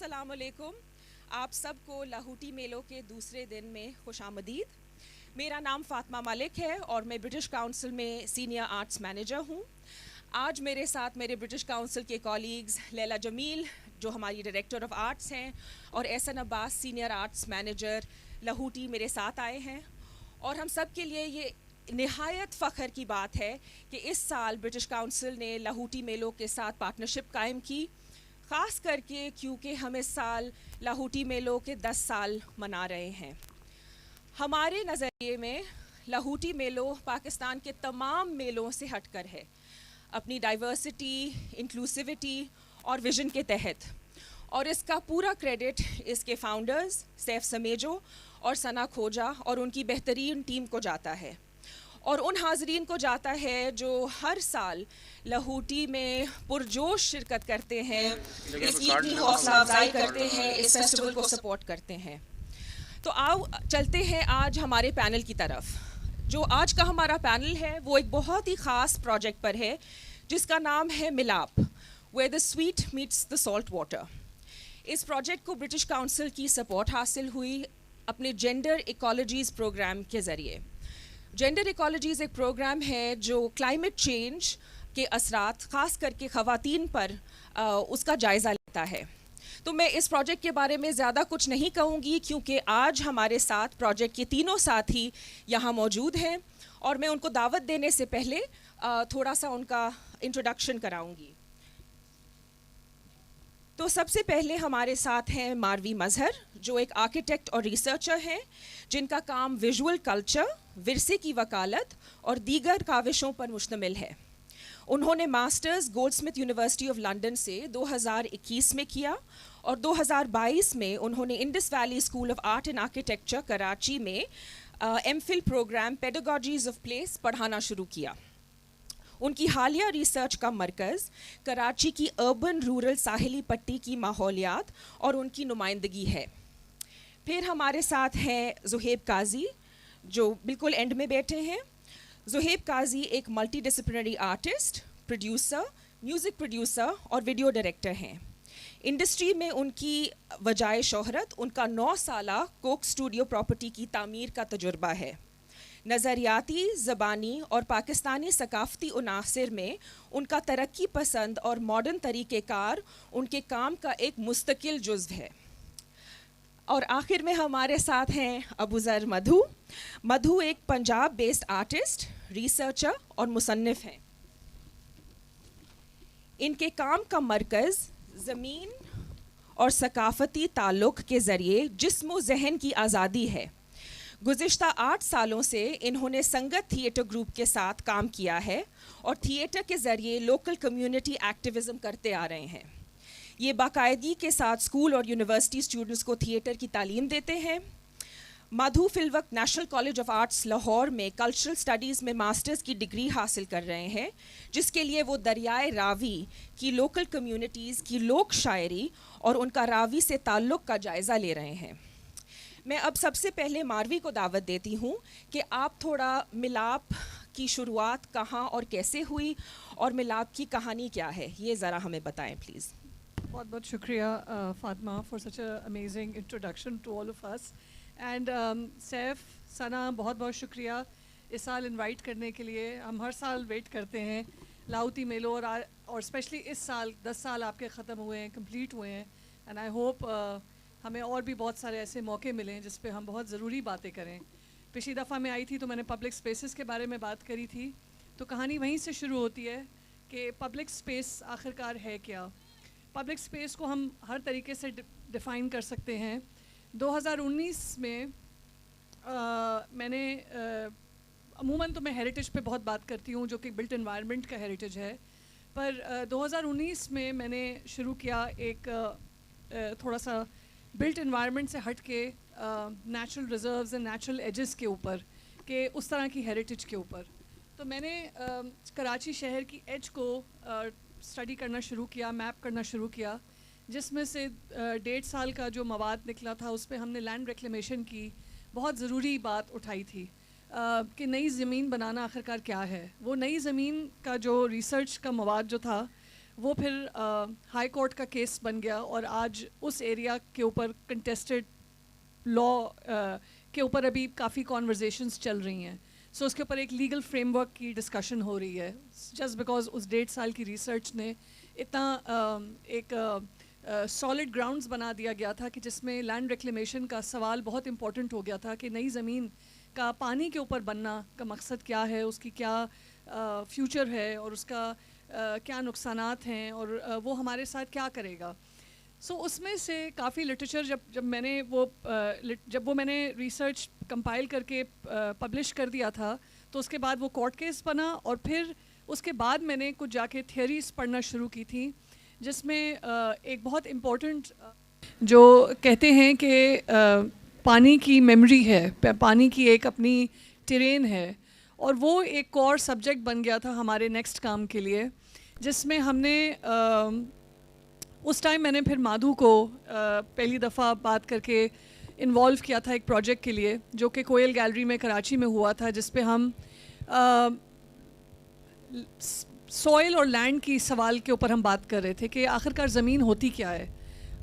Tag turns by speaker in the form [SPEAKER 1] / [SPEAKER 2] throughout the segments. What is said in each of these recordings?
[SPEAKER 1] السلام علیکم. آپ سب کو لاہوٹی میلوں کے دوسرے دن میں خوش آمدید. میرا نام فاطمہ ملک ہے اور میں برٹش کاؤنسل میں سینئر آرٹس مینیجر ہوں. آج میرے ساتھ میرے برٹش کاؤنسل کے کولیگز لیلا جمیل جو ہماری ڈائریکٹر آف آرٹس ہیں اور احسن عباس سینئر آرٹس مینیجر لاہوٹی میرے ساتھ آئے ہیں. اور ہم سب کے لیے یہ نہایت فخر کی بات ہے کہ اس سال برٹش کاؤنسل نے لاہوٹی میلوں کے ساتھ پارٹنرشپ قائم کی, خاص کر کے کیونکہ ہم اس سال لاہوٹی میلوں کے 10 سال منا رہے ہیں. ہمارے نظریے میں لاہوٹی میلوں پاکستان کے تمام میلوں سے ہٹ کر ہے, اپنی ڈائیورسٹی, انکلوسیوٹی اور ویژن کے تحت. اور اس کا پورا کریڈٹ اس کے فاؤنڈرز سیف سمیجو اور ثنا کھوجا اور ان کی بہترین ٹیم کو جاتا ہے, اور ان حاضرین کو جاتا ہے جو ہر سال لاہوٹی میں پرجوش شرکت کرتے ہیں, اس عید کی حوصلہ افزائی کرتے ہیں, اس فیسٹیول کو سپورٹ کرتے ہیں. تو آؤ چلتے ہیں آج ہمارے پینل کی طرف. جو آج کا ہمارا پینل ہے وہ ایک بہت ہی خاص پروجیکٹ پر ہے جس کا نام ہے Milap, where the sweet meets the salt water. اس پروجیکٹ کو برٹش کاؤنسل کی سپورٹ حاصل ہوئی اپنے جینڈر ایکالوجیز پروگرام کے ذریعے. جینڈر ایکالوجیز ایک پروگرام ہے جو کلائمیٹ چینج کے اثرات خاص کر کے خواتین پر اس کا جائزہ لیتا ہے. تو میں اس پروجیکٹ کے بارے میں زیادہ کچھ نہیں کہوں گی کیونکہ آج ہمارے ساتھ پروجیکٹ کے تینوں ساتھی یہاں موجود ہیں, اور میں ان کو دعوت دینے سے پہلے تھوڑا سا ان کا انٹروڈکشن کراؤں گی. تو سب سے پہلے ہمارے ساتھ ہیں ماروی مظہر جو ایک آرکیٹیکٹ اور ریسرچر ہیں جن کا کام ویژول کلچر, ورثے کی وکالت اور دیگر کاوشوں پر مشتمل ہے. انہوں نے masters Goldsmiths University of London سے 2021 میں کیا, اور 2022 میں انہوں نے Indus Valley School of Art and Architecture Karachi میں M Phil programme pedagogies of place پڑھانا شروع کیا. ان کی حالیہ ریسرچ کا مرکز کراچی کی اربن رورل ساحلی پٹی کی ماحولیات اور ان کی نمائندگی ہے. پھر ہمارے ساتھ ہیں زہیب قاضی جو بالکل اینڈ میں بیٹھے ہیں. زہیب قاضی ایک multi disciplinary artist, producer, music producer اور ویڈیو ڈائریکٹر ہیں. انڈسٹری میں ان کی وجائے شہرت ان کا 9 سالہ کوک اسٹوڈیو پراپرٹی کی تعمیر کا تجربہ ہے. نظریاتی, زبانی اور پاکستانی ثقافتی عناصر میں ان کا ترقی پسند اور ماڈرن طریقہ کار ان کے کام کا ایک مستقل جزو ہے. اور آخر میں ہمارے ساتھ ہیں ابوذر مدھو. مدھو ایک پنجاب بیسڈ آرٹسٹ, ریسرچر اور مصنف ہیں. ان کے کام کا مرکز زمین اور ثقافتی تعلق کے ذریعے جسم و ذہن کی آزادی ہے. گزشتہ 8 سالوں سے انہوں نے سنگت تھیٹر گروپ کے ساتھ کام کیا ہے اور تھیٹر کے ذریعے لوکل کمیونٹی ایکٹیویزم کرتے آ رہے ہیں. یہ باقاعدگی کے ساتھ اسکول اور یونیورسٹی اسٹوڈنٹس کو تھیٹر کی تعلیم دیتے ہیں. مدھو فی الوقت national college of arts Lahore میں کلچرل اسٹڈیز میں ماسٹرز کی ڈگری حاصل کر رہے ہیں, جس کے لیے وہ دریائے راوی کی لوکل کمیونٹیز کی لوک شاعری اور ان کا راوی سے تعلق کا جائزہ لے رہے ہیں. میں اب سب سے پہلے ماروی کو دعوت دیتی ہوں کہ آپ تھوڑا ملاپ کی شروعات کہاں اور کیسے ہوئی اور ملاپ کی کہانی کیا ہے یہ ذرا ہمیں بتائیں پلیز.
[SPEAKER 2] بہت بہت شکریہ Fatima for such a amazing introduction to all of us. And Saif, Sana, بہت بہت شکریہ اس سال انوائٹ کرنے کے لیے. ہم ہر سال ویٹ کرتے ہیں لاہوٹی میلوں اور اسپیشلی اس سال 10 سال آپ کے ختم ہوئے ہیں, کمپلیٹ ہوئے ہیں. اینڈ آئی ہوپ ہمیں اور بھی بہت سارے ایسے موقع ملیں جس پہ ہم بہت ضروری باتیں کریں. پچھلی دفعہ میں آئی تھی تو میں نے پبلک اسپیسز کے بارے میں بات کری تھی, تو کہانی وہیں سے شروع ہوتی ہے کہ پبلک اسپیس آخر کار ہے کیا. پبلک اسپیس کو ہم ہر طریقے سے ڈیفائن کر سکتے ہیں. 2019 میں میں نے عموماً تو میں ہیریٹیج پہ بہت بات کرتی ہوں جو کہ بلٹ انوائرمنٹ کا ہیریٹیج ہے, پر 2019 میں میں نے شروع کیا ایک تھوڑا سا بلٹ انوائرمنٹ سے ہٹ کے natural reserves and natural edges کے اوپر, کہ اس طرح کی ہیریٹیج کے اوپر. تو میں نے کراچی شہر کی ایج کو اسٹڈی کرنا شروع کیا, میپ کرنا شروع کیا, جس میں سے 1.5 سال کا جو مواد نکلا تھا اس پہ ہم نے لینڈ ریکلیمیشن کی بہت ضروری بات اٹھائی تھی کہ نئی زمین بنانا آخر کار کیا ہے. وہ نئی زمین کا جو ریسرچ کا مواد جو تھا وہ پھر ہائی کورٹ کا کیس بن گیا اور آج اس ایریا کے اوپر کنٹیسٹڈ لا کے اوپر ابھی کافی کانورزیشنس چل رہی ہیں. سو اس کے اوپر ایک لیگل فریم ورک کی ڈسکشن ہو رہی ہے, جسٹ بیکاز اس 1.5 سال کی ریسرچ نے اتنا ایک سالڈ گراؤنڈز بنا دیا گیا تھا کہ جس میں لینڈ ریکلیمیشن کا سوال بہت امپورٹنٹ ہو گیا تھا کہ نئی زمین کا پانی کے اوپر بننا کا مقصد کیا ہے, اس کی کیا فیوچر ہے اور اس کا کیا نقصانات ہیں اور وہ ہمارے ساتھ کیا کرے گا. سو اس میں سے کافی لٹریچر جب میں نے ریسرچ کمپائل کر کے پبلش کر دیا تھا تو اس کے بعد وہ کورٹ کیس بنا, اور پھر اس کے بعد میں نے کچھ جا کے تھیوریز پڑھنا شروع کی تھی, جس میں ایک بہت امپورٹنٹ جو کہتے ہیں کہ پانی کی میموری ہے, پانی کی ایک اپنی ٹرین ہے, اور وہ ایک کور سبجیکٹ بن گیا تھا ہمارے نیکسٹ کام کے لیے, جس میں ہم نے اس ٹائم میں نے پھر مادھو کو پہلی دفعہ بات کر کے انوالو کیا تھا ایک پروجیکٹ کے لیے جو کہ کوئل گیلری میں کراچی میں ہوا تھا, جس پہ ہم سوئل اور لینڈ کی سوال کے اوپر ہم بات کر رہے تھے کہ آخرکار زمین ہوتی کیا ہے.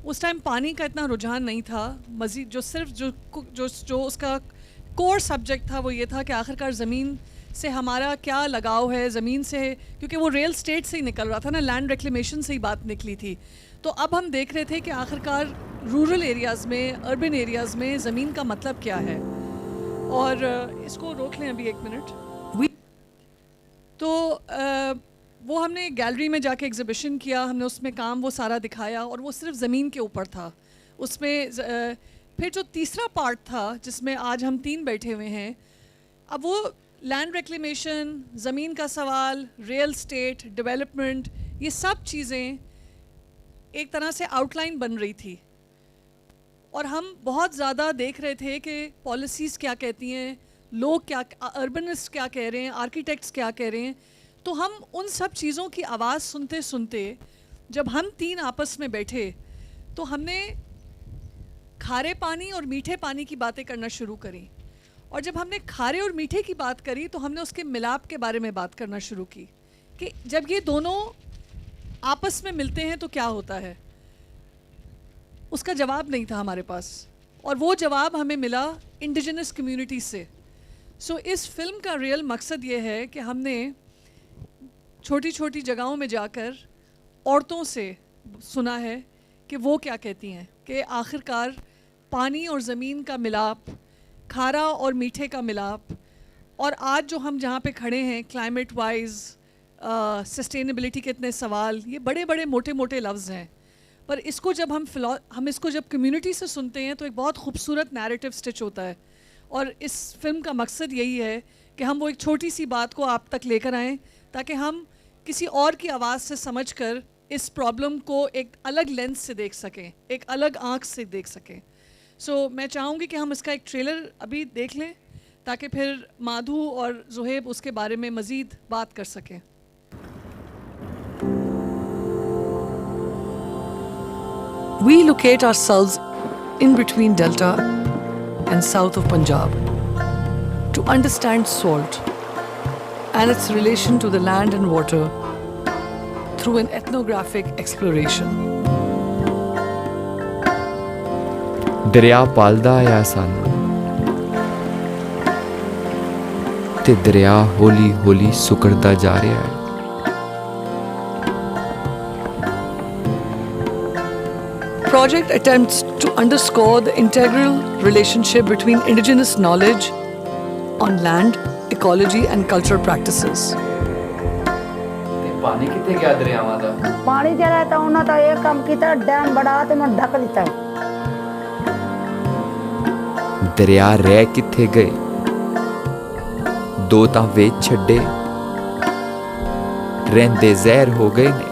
[SPEAKER 2] اس ٹائم پانی کا اتنا رجحان نہیں تھا, مزید جو صرف جو اس کا کور سبجیکٹ تھا وہ یہ تھا کہ آخرکار زمین سے ہمارا کیا لگاؤ ہے, زمین سے, کیونکہ وہ ریل اسٹیٹ سے ہی نکل رہا تھا نا, لینڈ ریکلیمیشن سے ہی بات نکلی تھی. تو اب ہم دیکھ رہے تھے کہ آخرکار رورل ایریاز میں, اربن ایریاز میں زمین کا مطلب کیا ہے. اور اس کو روک لیں ابھی 1 منٹ. تو وہ ہم نے گیلری میں جا کے ایگزیبیشن کیا, ہم نے اس میں کام وہ سارا دکھایا, اور وہ صرف زمین کے اوپر تھا. اس میں پھر جو تیسرا پارٹ تھا جس میں آج ہم 3 بیٹھے ہوئے ہیں, اب وہ لینڈ ریکلیمیشن, زمین کا سوال, ریل اسٹیٹ, ڈیولپمنٹ, یہ سب چیزیں ایک طرح سے آؤٹ لائن بن رہی تھی, اور ہم بہت زیادہ دیکھ رہے تھے کہ پالیسیز کیا کہتی ہیں, لوگ کیا, اربنسٹ کیا کہہ رہے ہیں, آرکیٹیکٹس کیا کہہ رہے ہیں. تو ہم ان سب چیزوں کی آواز سنتے سنتے جب ہم 3 آپس میں بیٹھے تو ہم نے کھارے پانی اور میٹھے پانی کی باتیں کرنا شروع کریں, اور جب ہم نے کھارے اور میٹھے کی بات کری تو ہم نے اس کے ملاپ کے بارے میں بات کرنا شروع کی کہ جب یہ دونوں آپس میں ملتے ہیں تو کیا ہوتا ہے. اس کا جواب نہیں تھا ہمارے پاس, اور وہ جواب ہمیں ملا انڈیجنس کمیونٹی سے. سو اس فلم کا ریئل مقصد یہ ہے کہ ہم نے چھوٹی چھوٹی جگہوں میں جا کر عورتوں سے سنا ہے کہ وہ کیا کہتی ہیں کہ آخرکار پانی اور زمین کا ملاپ, کھارا اور میٹھے کا ملاپ, اور آج جو ہم جہاں پہ کھڑے ہیں کلائمیٹ وائز, سسٹینیبلٹی کے اتنے سوال, یہ بڑے بڑے موٹے موٹے لفظ ہیں, پر اس کو جب ہم اس کو جب کمیونٹی سے سنتے ہیں تو ایک بہت خوبصورت نیریٹو سٹچ ہوتا ہے. اور اس فلم کا مقصد یہی ہے کہ ہم وہ ایک چھوٹی سی بات کو آپ تک لے کر آئیں تاکہ ہم کسی اور کی آواز سے سمجھ کر اس پرابلم کو ایک الگ لینس سے دیکھ سکیں, ایک الگ آنکھ سے دیکھ سکیں. سو میں چاہوں گی کہ ہم اس کا ایک ٹریلر ابھی دیکھ لیں تاکہ پھر مادھو اور زہیب اس کے بارے میں مزید بات کر سکیں.
[SPEAKER 3] We locate ourselves in between Delta and south of Punjab to understand salt and its relation to the land and water through an ethnographic exploration.
[SPEAKER 4] دریا پالدا آیا ਸਾਨੂੰ ਤੇ ਦਰਿਆ ਹੌਲੀ ਹੌਲੀ ਸੁੱਕਦਾ ਜਾ ਰਿਹਾ ਹੈ.
[SPEAKER 3] Project attempts to underscore the integral relationship between indigenous knowledge on land, ecology and cultural practices.
[SPEAKER 4] ਪਾਣੀ ਕਿੱਥੇ ਗਿਆ ਦਰਿਆਵਾਂ ਦਾ?
[SPEAKER 5] ਪਾਣੀ ਜਿਹੜਾ ਤਾਂ ਉਹਨਾਂ ਤਾਂ ਇਹ ਕੰਮ ਕੀਤਾ, ਡੈਮ ਬੜਾ ਤੇ ਮੈਂ ਢੱਕ ਦਿੱਤਾ.
[SPEAKER 4] ਦਰਿਆ ਰਹਿ ਕਿੱਥੇ ਗਏ? 2 ਤਾਂ ਵੇਚ ਛੱਡੇ, ਰਹਿੰਦੇ ਜ਼ਹਿਰ ਹੋ ਗਏ ਨੇ.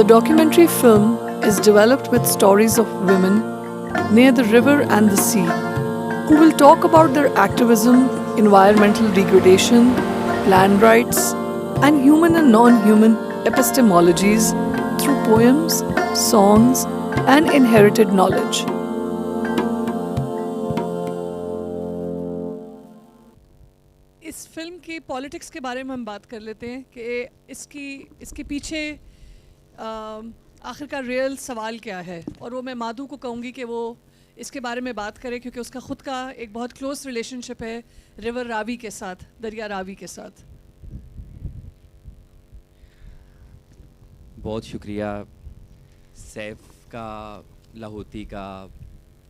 [SPEAKER 3] The documentary film is developed with stories of women near the river and the sea who will talk about their activism, environmental degradation, land rights, and human and non-human epistemologies through poems, songs, and inherited knowledge.
[SPEAKER 2] کی politics کے بارے میں ہم بات کر لیتے ہیں کہ اس کے پیچھے آخر کا ریئل سوال کیا ہے, اور وہ میں مادھو کو کہوں گی کہ وہ اس کے بارے میں بات کرے, کیونکہ اس کا خود کا ایک بہت کلوز ریلیشن شپ ہے ریور راوی کے ساتھ, دریا راوی کے ساتھ.
[SPEAKER 6] بہت شکریہ سیف کا, لاہوتی کا,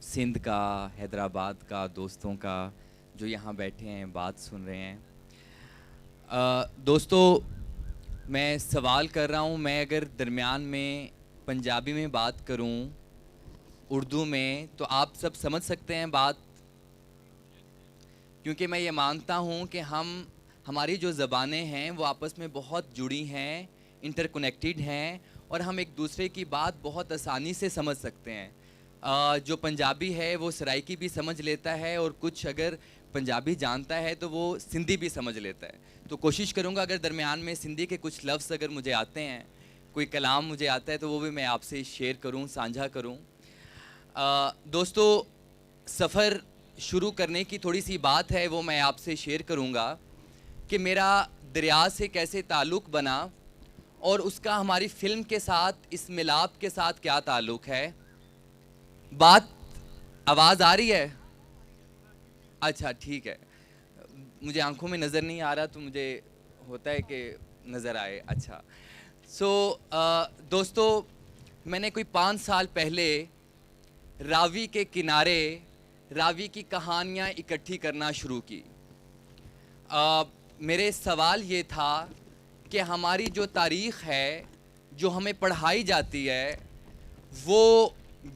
[SPEAKER 6] سندھ کا, حیدرآباد کا, دوستوں کا جو یہاں بیٹھے ہیں بات سن رہے ہیں. دوستو میں سوال کر رہا ہوں, میں اگر درمیان میں پنجابی میں بات کروں, اردو میں, تو آپ سب سمجھ سکتے ہیں بات, کیونکہ میں یہ مانتا ہوں کہ ہماری جو زبانیں ہیں وہ آپس میں بہت جڑی ہیں, انٹر کنیکٹڈ ہیں, اور ہم ایک دوسرے کی بات بہت آسانی سے سمجھ سکتے ہیں. جو پنجابی ہے وہ سرائکی بھی سمجھ لیتا ہے, اور کچھ اگر پنجابی جانتا ہے تو وہ سندھی بھی سمجھ لیتا ہے. تو کوشش کروں گا اگر درمیان میں سندھی کے کچھ لفظ اگر مجھے آتے ہیں, کوئی کلام مجھے آتا ہے, تو وہ بھی میں آپ سے شیئر کروں, سانجھا کروں. دوستو سفر شروع کرنے کی تھوڑی سی بات ہے, وہ میں آپ سے شیئر کروں گا کہ میرا دریا سے کیسے تعلق بنا, اور اس کا ہماری فلم کے ساتھ, اس ملاپ کے ساتھ کیا تعلق ہے. بات آواز آ رہی ہے؟ اچھا ٹھیک ہے, مجھے آنکھوں میں نظر نہیں آ رہا, تو مجھے ہوتا ہے کہ نظر آئے. اچھا دوستو میں نے کوئی 5 سال پہلے راوی کے کنارے راوی کی کہانیاں اکٹھی کرنا شروع کی. میرے سوال یہ تھا کہ ہماری جو تاریخ ہے جو ہمیں پڑھائی جاتی ہے وہ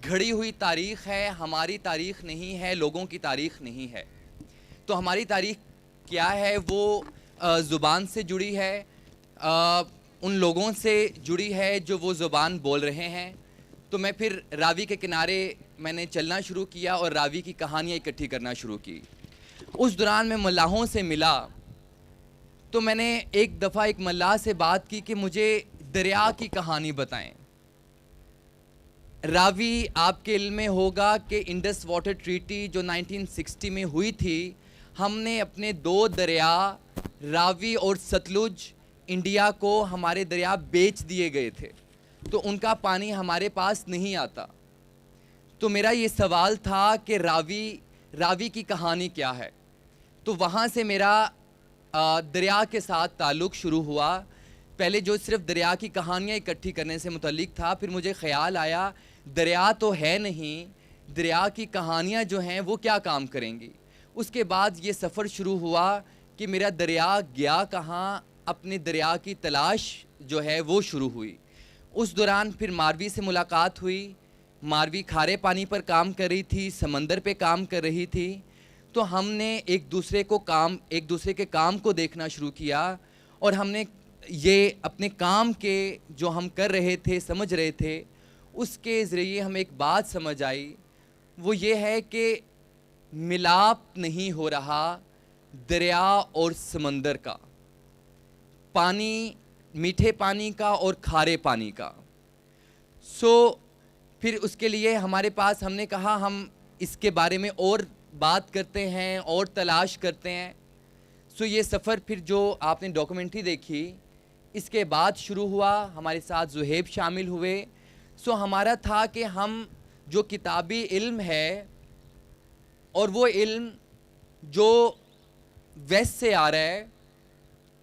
[SPEAKER 6] گھڑی ہوئی تاریخ ہے, ہماری تاریخ نہیں ہے, لوگوں کی تاریخ نہیں ہے. تو ہماری تاریخ کیا ہے؟ وہ زبان سے جڑی ہے, ان لوگوں سے جڑی ہے جو وہ زبان بول رہے ہیں. تو میں پھر راوی کے کنارے میں نے چلنا شروع کیا اور راوی کی کہانیاں اکٹھی کرنا شروع کی. اس دوران میں ملاحوں سے ملا, تو میں نے ایک دفعہ ایک ملاح سے بات کی کہ مجھے دریا کی کہانی بتائیں. راوی آپ کے علم میں ہوگا کہ انڈس واٹر ٹریٹی جو 1960 میں ہوئی تھی, ہم نے اپنے 2 دریا راوی اور ستلج انڈیا کو ہمارے دریا بیچ دیے گئے تھے, تو ان کا پانی ہمارے پاس نہیں آتا. تو میرا یہ سوال تھا کہ راوی کی کہانی کیا ہے. تو وہاں سے میرا دریا کے ساتھ تعلق شروع ہوا. پہلے جو صرف دریا کی کہانیاں اکٹھی کرنے سے متعلق تھا, پھر مجھے خیال آیا دریا تو ہے نہیں, دریا کی کہانیاں جو ہیں وہ کیا کام کریں گی. اس کے بعد یہ سفر شروع ہوا کہ میرا دریا گیا کہاں, اپنے دریا کی تلاش جو ہے وہ شروع ہوئی. اس دوران پھر ماروی سے ملاقات ہوئی. ماروی کھارے پانی پر کام کر رہی تھی, سمندر پہ کام کر رہی تھی. تو ہم نے ایک دوسرے کے کام کو دیکھنا شروع کیا, اور ہم نے یہ اپنے کام کے جو ہم کر رہے تھے, سمجھ رہے تھے, اس کے ذریعے ہمیں ایک بات سمجھ آئی. وہ یہ ہے کہ ملاپ نہیں ہو رہا دریا اور سمندر کا, پانی, میٹھے پانی کا اور کھارے پانی کا. پھر اس کے لیے ہمارے پاس, ہم نے کہا ہم اس کے بارے میں اور بات کرتے ہیں اور تلاش کرتے ہیں. یہ سفر پھر جو آپ نے ڈاکومنٹری دیکھی اس کے بعد شروع ہوا. ہمارے ساتھ زہیب شامل ہوئے. ہمارا تھا کہ ہم جو کتابی علم ہے اور وہ علم جو ویسٹ سے آ رہا ہے,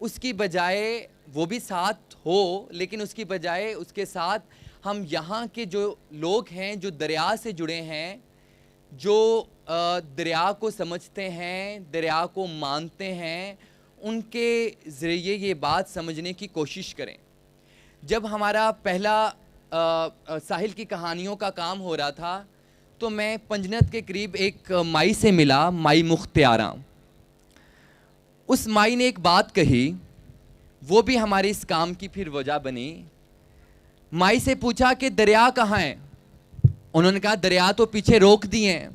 [SPEAKER 6] اس کی بجائے وہ بھی ساتھ ہو, لیکن اس کی بجائے اس کے ساتھ ہم یہاں کے جو لوگ ہیں جو دریا سے جڑے ہیں, جو دریا کو سمجھتے ہیں, دریا کو مانتے ہیں, ان کے ذریعے یہ بات سمجھنے کی کوشش کریں. جب ہمارا پہلا ساحل کی کہانیوں کا کام ہو رہا تھا, تو میں پنجنت کے قریب ایک مائی سے ملا, مائی مختیارہ. اس مائی نے ایک بات کہی, وہ بھی ہمارے اس کام کی پھر وجہ بنی. مائی سے پوچھا کہ دریا کہاں ہے؟ انہوں نے کہا دریا تو پیچھے روک دیے ہیں.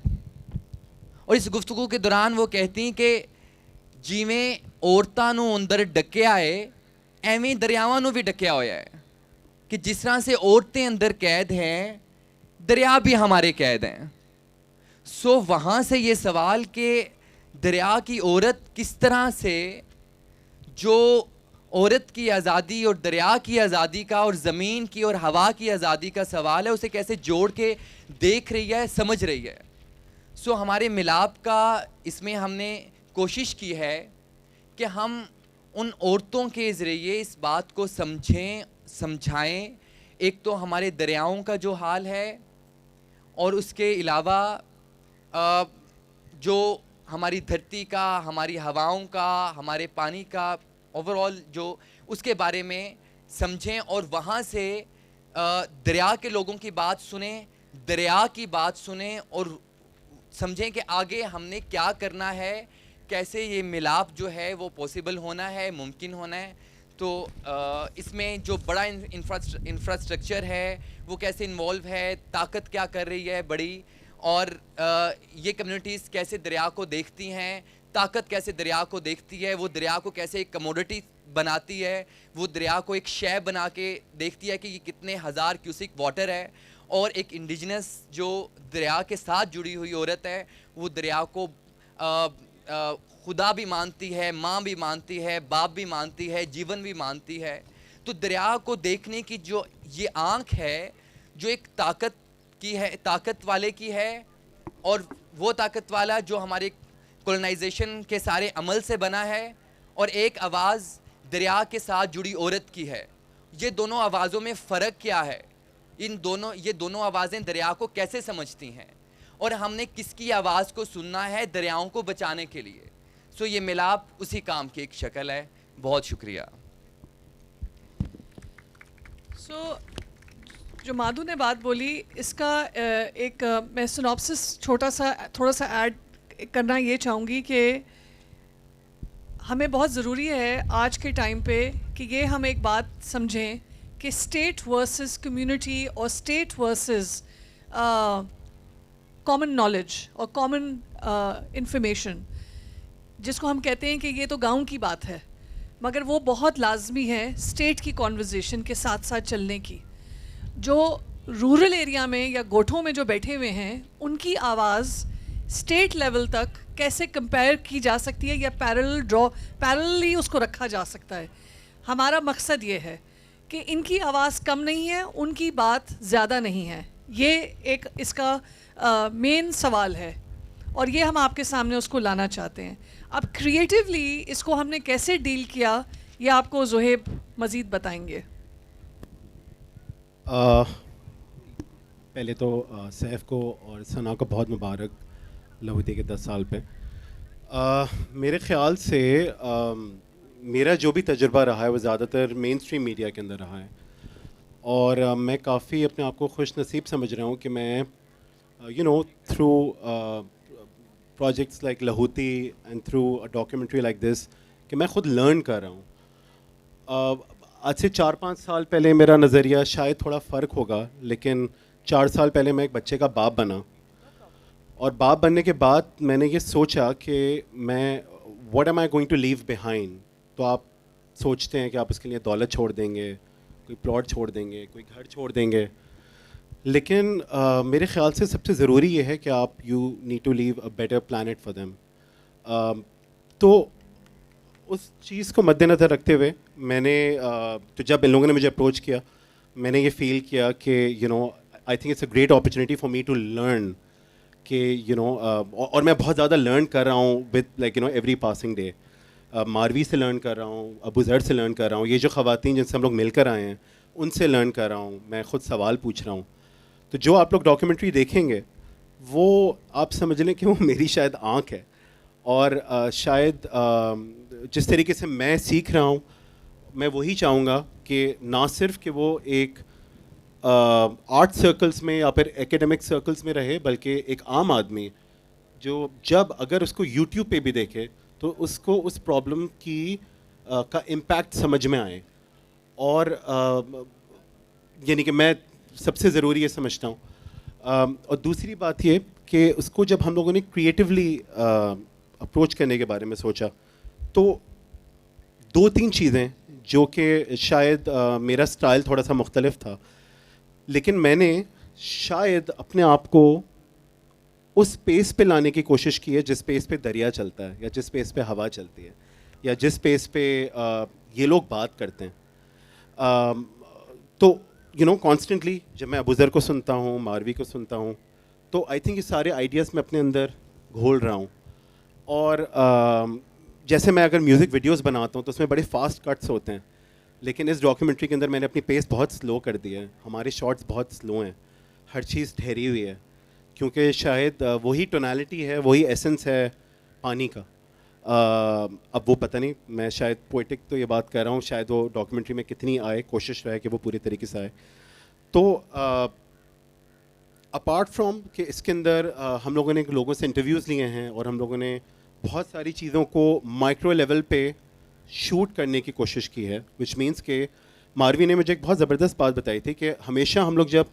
[SPEAKER 6] اور اس گفتگو کے دوران وہ کہتی کہ جیویں عورتاں نو اندر ڈکیا ہے, ایویں دریاواں نو بھی ڈکیا ہویا ہے, کہ جس طرح سے عورتیں اندر قید ہیں, دریا بھی ہمارے قید ہیں. وہاں سے یہ سوال کہ دریا کی عورت کس طرح سے جو عورت کی آزادی اور دریا کی آزادی کا اور زمین کی اور ہوا کی آزادی کا سوال ہے, اسے کیسے جوڑ کے دیکھ رہی ہے, سمجھ رہی ہے. سو ہمارے ملاپ کا اس میں ہم نے کوشش کی ہے کہ ہم ان عورتوں کے ذریعے اس بات کو سمجھائیں. ایک تو ہمارے دریاؤں کا جو حال ہے, اور اس کے علاوہ جو ہماری دھرتی کا, ہماری ہواؤں کا, ہمارے پانی کا اوور آل جو اس کے بارے میں سمجھیں, اور وہاں سے دریا کے لوگوں کی بات سنیں, دریا کی بات سنیں, اور سمجھیں کہ آگے ہم نے کیا کرنا ہے, کیسے یہ ملاپ جو ہے وہ پاسبل ہونا ہے, ممکن ہونا ہے. تو اس میں جو بڑا انفراسٹرکچر ہے وہ کیسے انوالو ہے, طاقت کیا کر رہی ہے بڑی, اور یہ کمیونٹیز کیسے دریا کو دیکھتی ہیں, طاقت کیسے دریا کو دیکھتی ہے, وہ دریا کو کیسے ایک کموڈٹی بناتی ہے, وہ دریا کو ایک شے بنا کے دیکھتی ہے کہ یہ کتنے ہزار کیوسک واٹر ہے. اور ایک انڈیجنس جو دریا کے ساتھ جڑی ہوئی عورت ہے, وہ دریا کو خدا بھی مانتی ہے, ماں بھی مانتی ہے, باپ بھی مانتی ہے, جیون بھی مانتی ہے. تو دریا کو دیکھنے کی جو یہ آنکھ ہے, جو ایک طاقت کی ہے, طاقت والے کی ہے, اور وہ طاقت والا جو ہمارے کولونائزیشن کے سارے عمل سے بنا ہے, اور ایک آواز دریا کے ساتھ جڑی عورت کی ہے. یہ دونوں آوازوں میں فرق کیا ہے, یہ دونوں آوازیں دریا کو کیسے سمجھتی ہیں, اور ہم نے کس کی آواز کو سننا ہے دریاؤں کو بچانے کے لیے. سو یہ ملاپ اسی کام کی ایک شکل ہے. بہت شکریہ.
[SPEAKER 2] سو جو مادھو نے بات بولی, اس کا ایک میں سنوپسس تھوڑا سا ایڈ کرنا یہ چاہوں گی کہ ہمیں بہت ضروری ہے آج کے ٹائم پہ کہ یہ ہم ایک بات سمجھیں کہ اسٹیٹ ورسز کمیونٹی اور اسٹیٹ ورسز کامن نالج اور کامن انفارمیشن, جس کو ہم کہتے ہیں کہ یہ تو گاؤں کی بات ہے, مگر وہ بہت لازمی ہے اسٹیٹ کی کانورزیشن کے ساتھ ساتھ چلنے کی. جو رورل ایریا میں یا گوٹھوں میں جو بیٹھے ہوئے ہیں, ان کی آواز اسٹیٹ لیول تک کیسے کمپیئر کی جا سکتی ہے یا پیرللی اس کو رکھا جا سکتا ہے. ہمارا مقصد یہ ہے کہ ان کی آواز کم نہیں ہے, ان کی بات زیادہ نہیں ہے. یہ ایک اس کا مین سوال ہے, اور یہ ہم آپ کے سامنے اس کو لانا چاہتے ہیں. اب کریٹیولی اس کو ہم نے کیسے ڈیل کیا, یہ آپ کو زہیب مزید بتائیں گے.
[SPEAKER 7] پہلے تو سیف کو اور ثنا کو بہت مبارک لاہوٹی کے 10 سال پہ. میرے خیال سے میرا جو بھی تجربہ رہا ہے وہ زیادہ تر مین اسٹریم میڈیا کے اندر رہا ہے, اور میں کافی اپنے آپ کو خوش نصیب سمجھ رہا ہوں کہ میں through projects like Lahooti and through documentary like this کہ میں خود لرن کر رہا ہوں. آج سے 4-5 سال پہلے میرا نظریہ شاید تھوڑا فرق ہوگا, لیکن 4 سال پہلے میں ایک بچے کا باپ بنا, اور باپ بننے کے بعد میں نے یہ سوچا کہ میں what am I going to leave behind. تو آپ سوچتے ہیں کہ آپ اس کے لیے دولت چھوڑ دیں گے, کوئی پلاٹ چھوڑ دیں گے, کوئی گھر چھوڑ دیں گے, لیکن میرے خیال سے سب سے ضروری یہ ہے کہ آپ you need to leave a better planet for them. تو اس چیز کو مد نظر رکھتے ہوئے میں نے تو جب ان لوگوں نے مجھے اپروچ کیا, میں نے یہ فیل کیا کہ I think it's a great opportunity for me to learn کہ اور میں بہت زیادہ لرن کر رہا ہوں with like every passing day. Marvi سے لرن کر رہا ہوں, ابو ذر سے لرن کر رہا ہوں, یہ جو خواتین جن سے ہم لوگ مل کر آئے ہیں ان سے لرن کر رہا ہوں, میں خود سوال پوچھ رہا ہوں. تو جو آپ لوگ ڈاکیومنٹری دیکھیں گے وہ آپ سمجھ لیں کہ وہ میری شاید آنکھ ہے, اور شاید جس طریقے سے میں سیکھ رہا ہوں میں وہی چاہوں گا کہ نہ صرف کہ وہ ایک آرٹ سرکلز میں یا پھر ایکیڈمک سرکلز میں رہے, بلکہ ایک عام آدمی جو جب اگر اس کو یوٹیوب پہ بھی دیکھے تو اس کو اس پرابلم کی کا امپیکٹ سمجھ میں آئے. اور یعنی کہ میں سب سے ضروری یہ سمجھتا ہوں. اور دوسری بات یہ کہ اس کو جب ہم لوگوں نے کریٹیولی اپروچ کرنے کے بارے میں سوچا تو 2-3 چیزیں جو کہ شاید میرا سٹائل تھوڑا سا مختلف تھا, لیکن میں نے شاید اپنے آپ کو اس اسپیس پہ لانے کی کوشش کی ہے جس اسپیس پہ دریا چلتا ہے یا جس اسپیس پہ ہوا چلتی ہے. یا جس اسپیس پہ یہ لوگ بات کرتے ہیں. تو کانسٹنٹلی جب میں ابوذر کو سنتا ہوں, ماروی کو سنتا ہوں, تو آئی تھنک یہ سارے آئیڈیاز میں اپنے اندر گھول رہا ہوں. اور جیسے میں اگر میوزک ویڈیوز بناتا ہوں تو اس میں بڑے فاسٹ کٹس ہوتے ہیں, لیکن اس ڈاکیومنٹری کے اندر میں نے اپنی پیس بہت سلو کر دیا ہے. ہمارے شارٹس بہت سلو ہیں, ہر چیز ٹھہری ہوئی ہے, کیونکہ شاید وہی ٹونالٹی ہے, وہی ایسنس ہے پانی کا. اب وہ پتہ نہیں, میں شاید پوئٹک تو یہ بات کر رہا ہوں, شاید وہ ڈاکیومنٹری میں کتنی آئے, کوشش رہے کہ وہ پوری طریقے سے آئے. تو اپارٹ فرام کہ اس کے اندر ہم لوگوں نے لوگوں سے انٹرویوز لیے ہیں, اور ہم لوگوں نے بہت ساری چیزوں کو مائکرو لیول پہ شوٹ کرنے کی کوشش کی ہے, وچ مینس کہ ماروی نے مجھے ایک بہت زبردست بات بتائی تھی کہ ہمیشہ ہم لوگ جب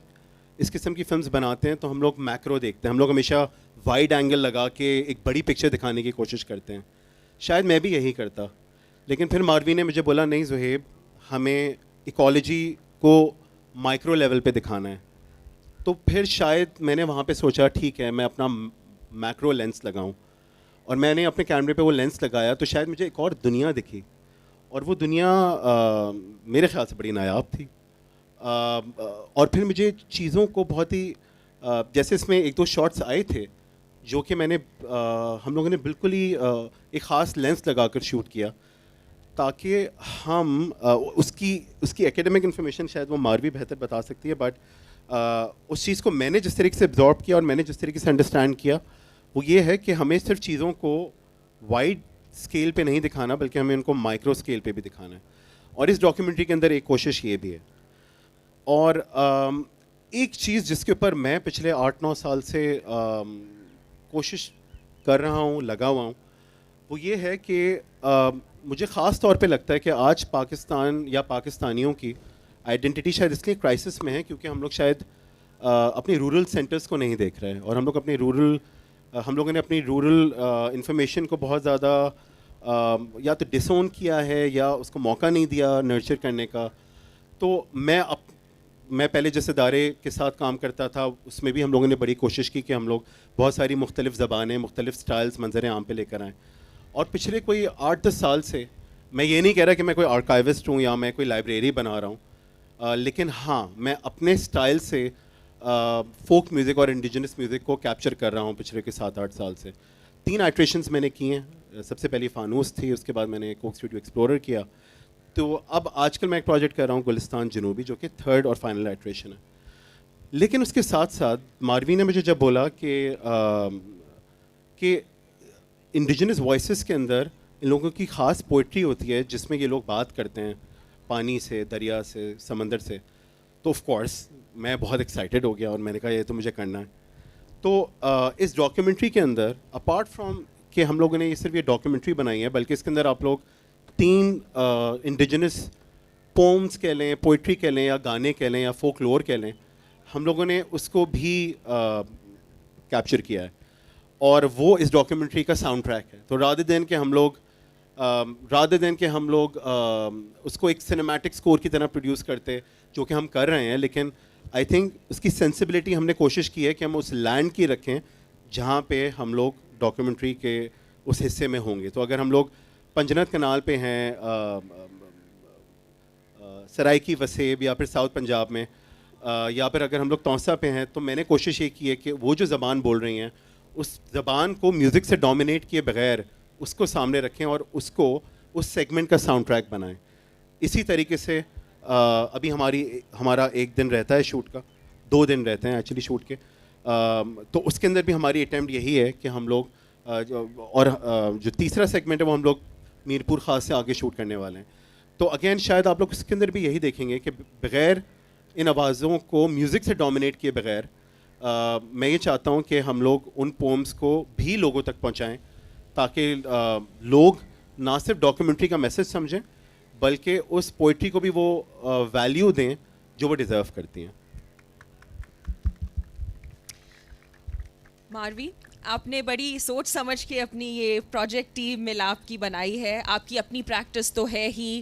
[SPEAKER 7] اس قسم کی فلمز بناتے ہیں تو ہم لوگ میکرو دیکھتے ہیں, ہم لوگ ہمیشہ وائڈ اینگل لگا کے ایک بڑی پکچر دکھانے کی کوشش کرتے ہیں. شاید میں بھی یہی کرتا, لیکن پھر ماروی نے مجھے بولا نہیں زہیب, ہمیں ایکالوجی کو مائکرو لیول پہ دکھانا ہے. تو پھر شاید میں نے وہاں پہ سوچا ٹھیک ہے میں اپنا میکرو لینس لگاؤں, اور میں نے اپنے کیمرے پہ وہ لینس لگایا تو شاید مجھے ایک اور دنیا دکھی, اور وہ دنیا میرے خیال سے بڑی نایاب تھی. اور پھر مجھے چیزوں کو بہت ہی جیسے اس میں ایک دو شارٹس آئے تھے جو کہ میں نے ہم لوگوں نے بالکل ہی ایک خاص لینس لگا کر شوٹ کیا, تاکہ ہم اس کی ایکیڈمک انفارمیشن شاید وہ ماروی بہتر بتا سکتی ہے, بٹ اس چیز کو میں نے جس طریقے سے ابزارب کیا اور میں نے جس طریقے سے انڈرسٹینڈ کیا وہ یہ ہے کہ ہمیں صرف چیزوں کو وائڈ اسکیل پہ نہیں دکھانا, بلکہ ہمیں ان کو مائکرو اسکیل پہ بھی دکھانا ہے. اور اس ڈاکیومنٹری کے اندر ایک کوشش یہ بھی ہے. اور ایک چیز جس کے اوپر میں پچھلے 8-9 سال سے کوشش کر رہا ہوں, لگا ہوا ہوں, وہ یہ ہے کہ مجھے خاص طور پہ لگتا ہے کہ آج پاکستان یا پاکستانیوں کی آئیڈینٹی شاید اس لیے کرائسس میں ہے کیونکہ ہم لوگ شاید اپنے رورل سینٹرز کو نہیں دیکھ رہے ہیں, اور ہم لوگوں نے اپنی رورل انفارمیشن کو بہت زیادہ یا تو ڈس اون کیا ہے یا اس کو موقع نہیں دیا نرچر کرنے کا. تو میں پہلے جس ادارے کے ساتھ کام کرتا تھا اس میں بھی ہم لوگوں نے بڑی کوشش کی کہ ہم لوگ بہت ساری مختلف زبانیں, مختلف سٹائلز منظر عام پہ لے کر آئیں. اور پچھلے کوئی 8-10 سال سے میں یہ نہیں کہہ رہا کہ میں کوئی آرکائیوسٹ ہوں یا میں کوئی لائبریری بنا رہا ہوں, لیکن ہاں میں اپنے سٹائل سے فوک میوزک اور انڈیجنس میوزک کو کیپچر کر رہا ہوں پچھلے کے 7-8 سال سے. 3 آئٹریشنز میں نے کی ہیں. سب سے پہلی فانوس تھی, اس کے بعد میں نے کوک اسٹوڈیو ایکسپلورر کیا. تو اب آج کل میں ایک پروجیکٹ کر رہا ہوں گلستان جنوبی, جو کہ 3rd اور فائنل آئٹریشن ہے. لیکن اس کے ساتھ ساتھ ماروی نے مجھے جب بولا کہ انڈیجنس وائسز کے اندر ان لوگوں کی خاص پوئٹری ہوتی ہے جس میں یہ لوگ بات کرتے ہیں پانی سے, دریا سے, سمندر سے, تو آف کورس میں بہت ایکسائٹیڈ ہو گیا اور میں نے کہا یہ تو مجھے کرنا ہے. تو اس ڈاکیومنٹری کے اندر اپارٹ فرام کہ ہم لوگوں نے یہ صرف یہ ڈاکیومنٹری بنائی ہے, بلکہ اس کے اندر آپ لوگ 3 انڈیجنس پومز کہہ لیں, پوئٹری کہہ لیں, یا گانے کہہ لیں, یا فوک لور کہہ لیں, ہم لوگوں نے اس کو بھی کیپچر کیا ہے, اور وہ اس ڈاکیومنٹری کا ساؤنڈ ٹریک ہے. تو رادر دین کہ ہم لوگ اس کو ایک سنیمیٹک اسکور کی طرح پروڈیوس کرتے, جو کہ ہم کر رہے ہیں, لیکن آئی تھنک اس کی سینسبلٹی ہم نے کوشش کی ہے کہ ہم اس لینڈ کی رکھیں جہاں پہ ہم لوگ ڈاکیومنٹری کے اس حصے میں ہوں گے. تو اگر ہم لوگ پنجنت کنال پہ ہیں, سرائکی وسیب, یا پھر ساؤتھ پنجاب میں, یا پھر اگر ہم لوگ توسا پہ ہیں, تو میں نے کوشش یہ کی ہے کہ وہ جو زبان بول رہی ہیں اس زبان کو میوزک سے ڈومینیٹ کیے بغیر اس کو سامنے رکھیں اور اس کو اس سیگمنٹ کا ساؤنڈ ٹریک بنائیں. اسی طریقے سے ابھی ہمارا 1 دن رہتا ہے شوٹ کا, 2 دن رہتے ہیں ایکچولی شوٹ کے, تو اس کے اندر بھی ہماری اٹیمپٹ یہی ہے کہ ہم لوگ اور جو تیسرا سیگمنٹ ہے وہ ہم لوگ میرپور خاص سے آگے شوٹ کرنے والے ہیں. تو اگین شاید آپ لوگ اس کے اندر بھی یہی دیکھیں گے کہ بغیر ان آوازوں کو میوزک سے ڈومینیٹ کیے بغیر میں یہ چاہتا ہوں کہ ہم لوگ ان پومز کو بھی لوگوں تک پہنچائیں, تاکہ لوگ نہ صرف ڈاکیومنٹری کا میسج سمجھیں بلکہ اس پوئٹری کو بھی وہ ویلیو دیں جو وہ ڈیزرو کرتی ہیں.
[SPEAKER 1] ماروی, آپ نے بڑی سوچ سمجھ کے اپنی یہ پروجیکٹ ٹیم ملاپ کی بنائی ہے. آپ کی اپنی پریکٹس تو ہے ہی,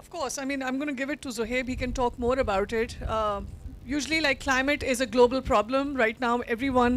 [SPEAKER 2] Of course, I mean, I'm going to give it to Zuhaib. He can talk more about it. Usually, like climate is a global problem right now. Everyone,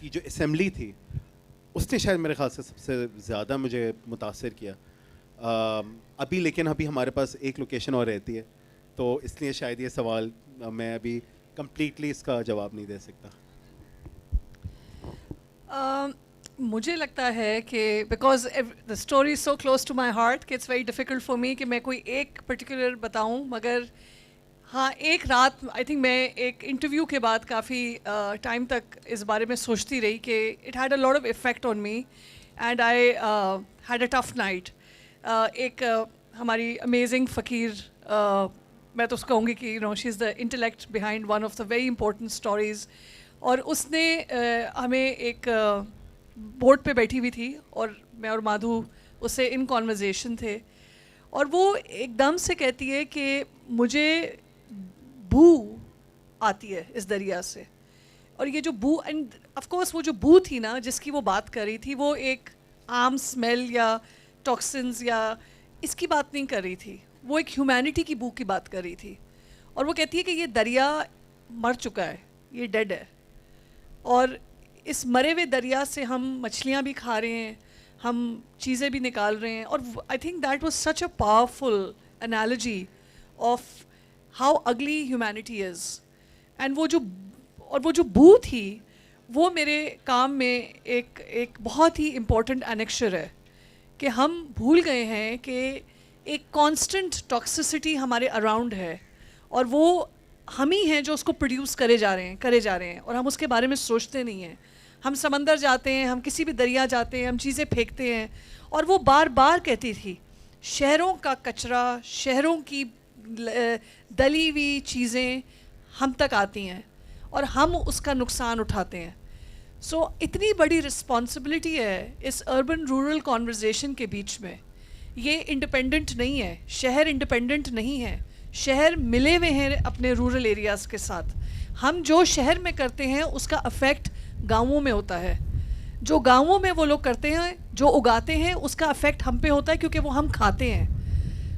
[SPEAKER 7] کی جو اسمبلی تھی اس نے شاید میرے خیال سے سب سے زیادہ مجھے متاثر کیا. ابھی لیکن ابھی ہمارے پاس ایک لوکیشن اور رہتی ہے, تو اس لیے شاید یہ سوال میں ابھی کمپلیٹلی اس کا جواب نہیں دے سکتا.
[SPEAKER 2] مجھے لگتا ہے کہ because the story is so close to my heart کہ it's very difficult for me کہ میں کوئی ایک پرٹیکولر بتاؤں, مگر ہاں ایک رات آئی تھنک میں ایک انٹرویو کے بعد کافی ٹائم تک اس بارے میں سوچتی رہی کہ it had a lot of effect on me and I had a tough night. ایک ہماری امیزنگ فقیر, میں تو اس کو کہوں گی کہ she is the intellect behind one of the very important stories, اور اس نے ہمیں ایک بورڈ پہ بیٹھی ہوئی تھی اور میں اور مادھو اس سے ان کانورزیشن تھے, اور وہ ایک دم سے کہتی ہے کہ مجھے بو آتی ہے اس دریا سے. اور یہ جو بو, اینڈ آف کورس وہ جو بو تھی نا جس کی وہ بات کر رہی تھی, وہ ایک عام اسمیل یا ٹاکسنز یا اس کی بات نہیں کر رہی تھی, وہ ایک ہیومینٹی کی بو کی بات کر رہی تھی. اور وہ کہتی ہے کہ یہ دریا مر چکا ہے, یہ ڈیڈ ہے, اور اس مرے ہوئے دریا سے ہم مچھلیاں بھی کھا رہے ہیں, ہم چیزیں بھی نکال رہے ہیں. اور I think that was such a powerful analogy of how اگلی ہیومینٹی از. اینڈ وہ جو بو تھی وہ میرے کام میں ایک بہت ہی امپورٹنٹ انیکشر ہے کہ ہم بھول گئے ہیں کہ ایک کانسٹنٹ ٹاکسسٹی ہمارے اراؤنڈ ہے, اور وہ ہم ہی ہیں جو اس کو پروڈیوس کرے جا رہے ہیں, اور ہم اس کے بارے میں سوچتے نہیں ہیں. ہم سمندر جاتے ہیں, ہم کسی بھی دریا جاتے ہیں, ہم چیزیں پھینکتے ہیں. اور وہ بار بار کہتی تھی شہروں کا کچرا, شہروں کی دلی ہوئی چیزیں ہم تک آتی ہیں اور ہم اس کا نقصان اٹھاتے ہیں. سو اتنی بڑی رسپانسبلٹی ہے اس اربن رورل کانورزیشن کے بیچ میں. یہ انڈیپینڈنٹ نہیں ہے, شہر انڈیپینڈنٹ نہیں ہے, شہر ملے ہوئے ہیں اپنے رورل ایریاز کے ساتھ. ہم جو شہر میں کرتے ہیں اس کا افیکٹ گاؤں میں ہوتا ہے, جو گاؤں میں وہ لوگ کرتے ہیں, جو اگاتے ہیں, اس کا افیکٹ ہم پہ ہوتا ہے کیونکہ وہ ہم کھاتے ہیں.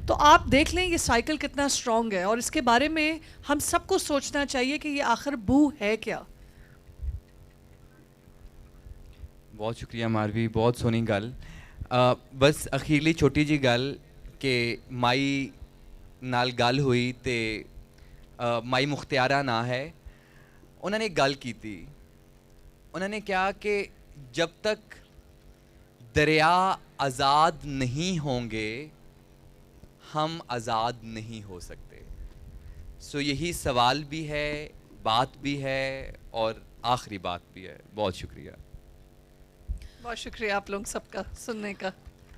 [SPEAKER 2] تو آپ دیکھ لیں یہ سائیکل کتنا اسٹرانگ ہے, اور اس کے بارے میں ہم سب کو سوچنا چاہیے کہ یہ آخر بو ہے کیا.
[SPEAKER 6] بہت شکریہ ماروی, بہت سونی گل. بس اخیرلی چھوٹی جی گل کہ مائی نال گل ہوئی تے مائی مختارہ نا ہے, انہوں نے ایک گل کی تھی. انہوں نے کہا کہ جب تک دریا آزاد نہیں ہوں گے ہم آزاد نہیں ہو سکتے. سو یہی سوال بھی ہے, بات بھی ہے, اور آخری بات بھی ہے. بہت شکریہ.
[SPEAKER 2] بہت شکریہ آپ لوگ سب کا سننے کا.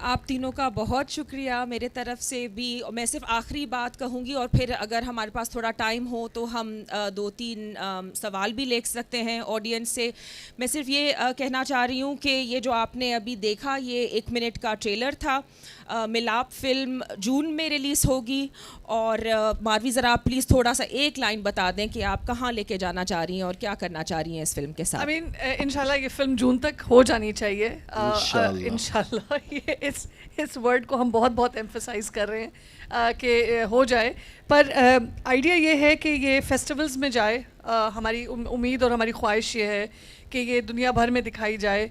[SPEAKER 1] آپ تینوں کا بہت شکریہ میرے طرف سے بھی. میں صرف آخری بات کہوں گی, اور پھر اگر ہمارے پاس تھوڑا ٹائم ہو تو ہم 2-3 سوال بھی لے سکتے ہیں آڈینس سے. میں صرف یہ کہنا چاہ رہی ہوں کہ یہ جو آپ نے ابھی دیکھا یہ 1 منٹ کا ٹریلر تھا. ملاپ فلم جون میں ریلیز ہوگی, اور ماروی ذرا آپ پلیز تھوڑا سا ایک لائن بتا دیں کہ آپ کہاں لے کے جانا چاہ رہی ہیں اور کیا کرنا چاہ رہی ہیں اس فلم کے ساتھ.
[SPEAKER 2] آئی مین انشاءاللہ یہ فلم جون تک ہو جانی چاہیے انشاءاللہ. اس ورڈ کو ہم بہت بہت ایمفسائز کر رہے ہیں کہ ہو جائے, پر آئیڈیا یہ ہے کہ یہ فیسٹیولز میں جائے. ہماری امید اور ہماری خواہش یہ ہے کہ یہ دنیا بھر میں دکھائی جائے.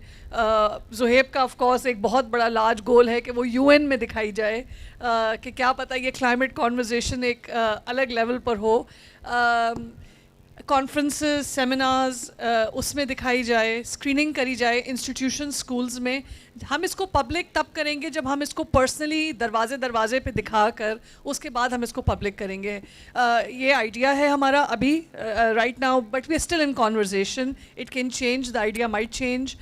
[SPEAKER 2] زہیب کا آف کورس ایک بہت بڑا لارج گول ہے کہ وہ UN میں دکھائی جائے, کہ کیا پتہ یہ کلائمیٹ کانورزیشن ایک الگ لیول پر ہو. کانفرنسز, سیمینارز اس میں دکھائی جائے, اسکریننگ کری جائے انسٹیٹیوشن, اسکولز میں. ہم اس کو پبلک تب کریں گے جب ہم اس کو پرسنلی دروازے پہ دکھا کر اس کے بعد ہم اس کو پبلک کریں گے. یہ آئیڈیا ہے ہمارا ابھی right now, but we still in conversation. It can change, the idea might change,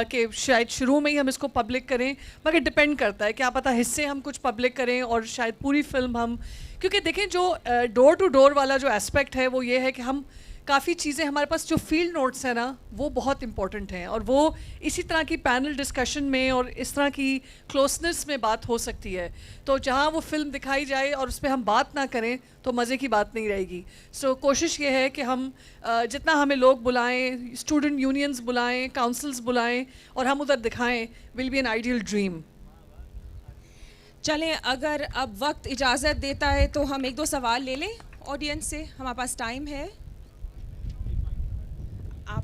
[SPEAKER 2] کہ شاید شروع میں ہی ہم اس کو پبلک کریں, مگر ڈپینڈ کرتا ہے کیا پتہ حصے ہم کچھ پبلک کریں اور شاید پوری فلم ہم, کیونکہ دیکھیں جو ڈور ٹو ڈور والا جو اسپیکٹ ہے وہ یہ ہے کہ ہم کافی چیزیں ہمارے پاس جو فیلڈ نوٹس ہیں نا وہ بہت امپورٹنٹ ہیں, اور وہ اسی طرح کی پینل ڈسکشن میں اور اس طرح کی کلوزنس میں بات ہو سکتی ہے. تو جہاں وہ فلم دکھائی جائے اور اس پہ ہم بات نہ کریں تو مزے کی بات نہیں رہے گی. سو کوشش یہ ہے کہ ہم جتنا ہمیں لوگ بلائیں, اسٹوڈنٹ یونینز بلائیں, کاؤنسلز بلائیں, اور ہم ادھر دکھائیں, will be an ideal dream.
[SPEAKER 1] چلیں اگر اب وقت اجازت دیتا ہے تو ہم 1-2 سوال لے لیں آڈینس سے, ہمارے پاس ٹائم ہے. آپ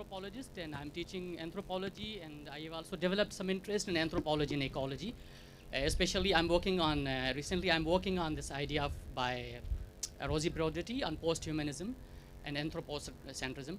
[SPEAKER 8] Anthropologist and I'm teaching anthropology, and I have also developed some interest in anthropology and ecology. Especially I'm working on recently I'm working on this idea of by Rosie Braudetti on post-humanism and anthropocentrism.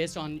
[SPEAKER 8] based on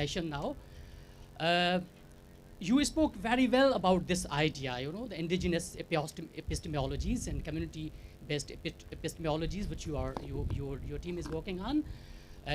[SPEAKER 8] session now. You spoke very well about this idea, the indigenous epistemologies and community-based epistemologies which your team is working on.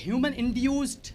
[SPEAKER 8] human induced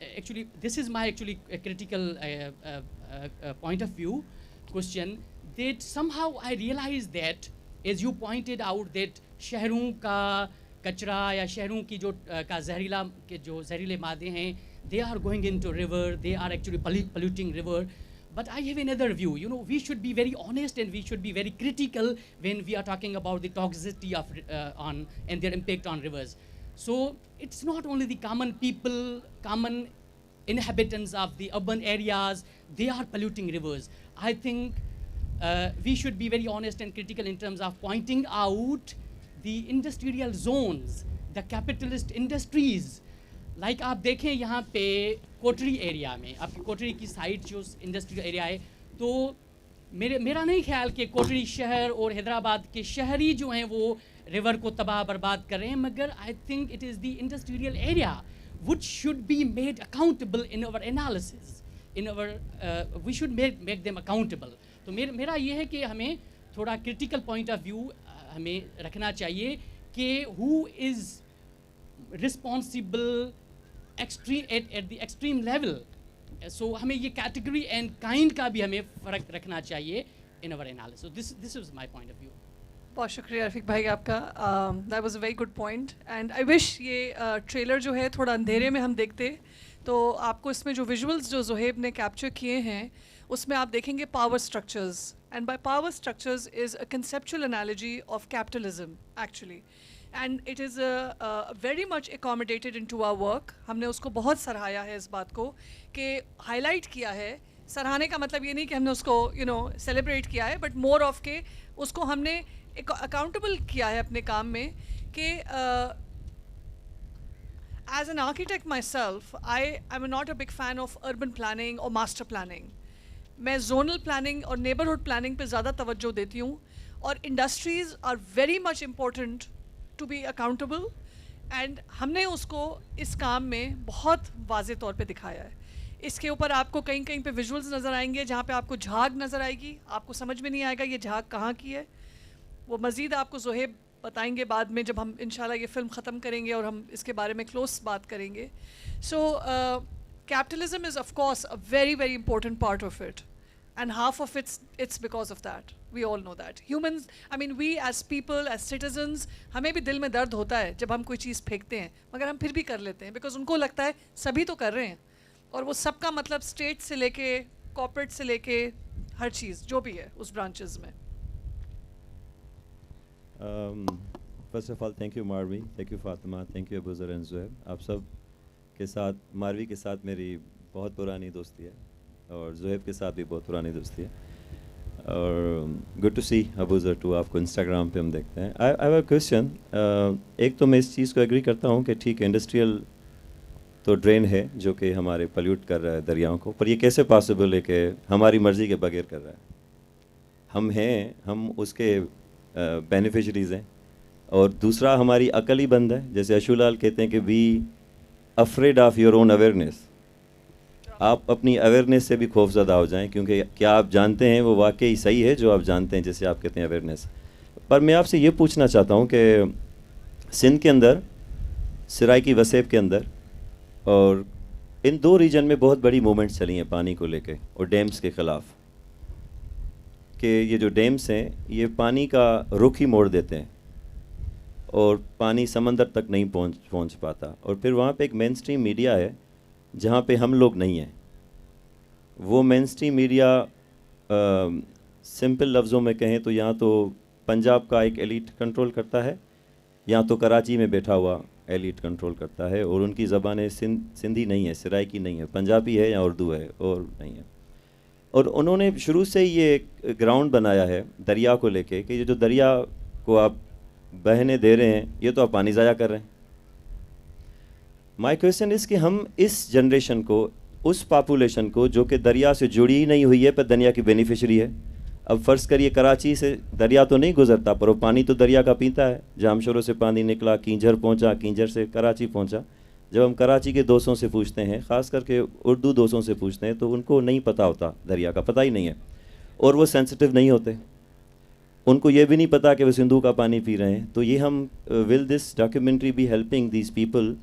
[SPEAKER 8] actually this is my actually critical point of view question, that somehow I realized that, as you pointed out, that شہروں کا کچرا یا شہروں کی جو کا زہریلا کے جو زہریلے مادے ہیں, they are going into river, they are actually polluting river. But I have another view. You know, we should be very honest and we should be very critical when we are talking about the toxicity of on and their impact on rivers. So it's not only the common people, common inhabitants of the urban areas, they are polluting rivers. I think we should be very honest and critical in terms of pointing out the industrial zones, the capitalist industries. Like آپ دیکھیں یہاں پہ Kotri area میں, آپ کی کوٹری کی side جو industrial area ہے, تو میرا نہیں خیال کہ کوٹری شہر اور حیدرآباد کے شہری جو ہیں وہ ریور کو تباہ برباد کر رہے ہیں, مگر I think it is the industrial area which should be made accountable in our analysis, in our we should make them accountable. تو میرا یہ ہے کہ ہمیں تھوڑا کرٹیکل پوائنٹ آف ویو ہمیں رکھنا چاہیے کہ who is responsible at the extreme level. So ہمیں یہ category and kind کا بھی ہمیں فرق رکھنا چاہیے in our analysis. So this is my point of view.
[SPEAKER 2] بہت شکریہ رفیق بھائی آپ کا. That was a very good point and I wish یہ ٹریلر جو ہے تھوڑا اندھیرے میں ہم دیکھتے تو آپ کو اس میں جو ویژولز جو زہیب نے کیپچر کیے ہیں اس میں آپ دیکھیں گے power structures, and by power structures is a conceptual analogy of capitalism actually, and it is very much accommodated in to our work. ہم نے اس کو بہت سراہایا ہے اس بات کو کہ ہائی لائٹ کیا ہے. سراہانے کا مطلب یہ نہیں کہ ہم نے اس کو سیلیبریٹ کیا ہے, بٹ مور آف کے اس کو ہم نے اکاؤنٹیبل کیا ہے اپنے کام میں کہ as an architect myself I am not a big fan of urban planning اور ماسٹر پلاننگ. میں زونل پلاننگ اور نیبرہڈ پلاننگ پہ زیادہ توجہ دیتی ہوں, اور industries are very much important to be accountable, and ہم نے اس کو اس کام میں بہت واضح طور پہ دکھایا ہے. اس کے اوپر آپ کو کہیں کہیں پہ ویژولز نظر آئیں گے جہاں پہ آپ کو جھاگ نظر آئے گی, آپ کو سمجھ میں نہیں آئے گا یہ جھاگ کہاں کی ہے. وہ مزید آپ کو زہیب بتائیں گے بعد میں جب ہم انشاءاللہ یہ فلم ختم کریں گے اور ہم اس کے بارے میں کلوز بات کریں گے. So capitalism is of course a very very important part of it, and half of it's because of that. We all know that. Humans, I mean we as people, as citizens, ہمیں بھی دل میں درد ہوتا ہے جب ہم کوئی چیز پھینکتے ہیں, مگر ہم پھر بھی کر لیتے ہیں بیکاز ان کو لگتا ہے سبھی تو کر رہے ہیں, اور وہ سب کا مطلب اسٹیٹ سے لے کے کارپوریٹ سے لے کے ہر چیز جو بھی ہے اس برانچز میں.
[SPEAKER 9] First of all thank you Marvi, thank you Fatima, thank you Abuzar and Zohaib. آپ سب کے ساتھ ماروی کے ساتھ میری بہت پرانی دوستی ہے اور زہیب کے ساتھ بھی بہت پرانی دوستی ہے, اور good to see Abuzar too. آپ کو انسٹاگرام پہ ہم دیکھتے ہیں. I have a question. ایک تو میں اس چیز کو ایگری کرتا ہوں کہ ٹھیک ہے انڈسٹریل تو ڈرین ہے جو کہ ہمارے پلیوٹ کر رہا ہے دریاؤں کو, پر یہ کیسے پاسبل ہے کہ ہماری مرضی کے بغیر کر رہا ہے. ہم اس کے بینیفیشریز ہیں, اور دوسرا ہماری عقل ہی بند ہے. جیسے اشو لال کہتے ہیں کہ we afraid of your own awareness. آپ اپنی اویئرنیس سے بھی خوف زدہ ہو جائیں, کیونکہ کیا آپ جانتے ہیں وہ واقعی صحیح ہے جو آپ جانتے ہیں, جیسے آپ کہتے ہیں اویئرنیس. پر میں آپ سے یہ پوچھنا چاہتا ہوں کہ سندھ کے اندر, سرائکی وسیب کے اندر, اور ان دو ریجن میں بہت بڑی موومنٹس چلی ہیں پانی کو لے کے اور ڈیمز کے خلاف, کہ یہ جو ڈیمز ہیں یہ پانی کا رخ ہی موڑ دیتے ہیں اور پانی سمندر تک نہیں پہنچ پاتا. اور پھر وہاں پہ ایک مین اسٹریم میڈیا ہے جہاں پہ ہم لوگ نہیں ہیں. وہ مین اسٹریم میڈیا سمپل لفظوں میں کہیں تو یہاں تو پنجاب کا ایک ایلیٹ کنٹرول کرتا ہے, یہاں تو کراچی میں بیٹھا ہوا ایلیٹ کنٹرول کرتا ہے, اور ان کی زبانیں سندھی نہیں ہے, سرائکی نہیں ہے, پنجابی ہے یا اردو ہے اور نہیں ہے. اور انہوں نے شروع سے یہ گراؤنڈ بنایا ہے دریا کو لے کے کہ یہ جو دریا کو آپ بہنے دے رہے ہیں یہ تو آپ پانی ضائع کر رہے ہیں. مائی کویسچن اس کہ ہم اس جنریشن کو, اس پاپولیشن کو جو کہ دریا سے جڑی ہی نہیں ہوئی ہے پر دریا کی بینیفیشری ہے. اب فرض کریے کراچی سے دریا تو نہیں گزرتا پر وہ پانی تو دریا کا پیتا ہے. جامشوروں سے پانی نکلا, کینجھر پہنچا, کینجھر سے کراچی پہنچا. جب ہم کراچی کے دوستوں سے پوچھتے ہیں, خاص کر کے اردو دوستوں سے پوچھتے ہیں, تو ان کو نہیں پتہ ہوتا, دریا کا پتہ ہی نہیں ہے, اور وہ سینسٹیو نہیں ہوتے. ان کو یہ بھی نہیں پتا کہ وہ سندھو کا پانی پی رہے ہیں. تو یہ ہم will this documentary be helping these people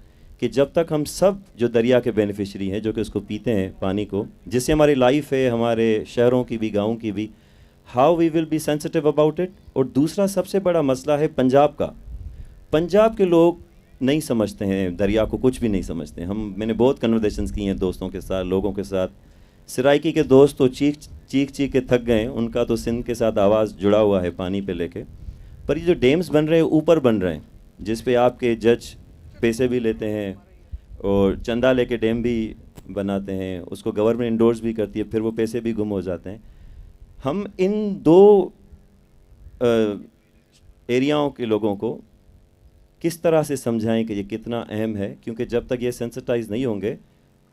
[SPEAKER 9] کہ جب تک ہم سب جو دریا کے بینیفیشری ہیں جو کہ اس کو پیتے ہیں پانی کو جس سے ہماری لائف ہے ہمارے شہروں کی بھی گاؤں کی بھی how we will be sensitive about it. اور دوسرا سب سے بڑا مسئلہ ہے پنجاب کا. پنجاب کے لوگ نہیں سمجھتے ہیں دریا کو, کچھ بھی نہیں سمجھتے ہیں. میں نے بہت کنورزیشنز کی ہیں دوستوں کے ساتھ, لوگوں کے ساتھ. سرائکی کے دوست تو چیخ کے تھک گئے ہیں, ان کا تو سندھ کے ساتھ آواز جڑا ہوا ہے پانی پہ لے کے. پر یہ جو ڈیمز بن رہے ہیں اوپر بن رہے ہیں جس پہ آپ کے جج پیسے بھی لیتے ہیں اور چندہ لے کے ڈیم بھی بناتے ہیں, اس کو گورنمنٹ انڈورس بھی کرتی ہے, پھر وہ پیسے بھی گم ہو جاتے ہیں. ہم ان دو ایریاؤں کے لوگوں کو کس طرح سے سمجھائیں کہ یہ کتنا اہم ہے, کیونکہ جب تک یہ سینسٹائز نہیں ہوں گے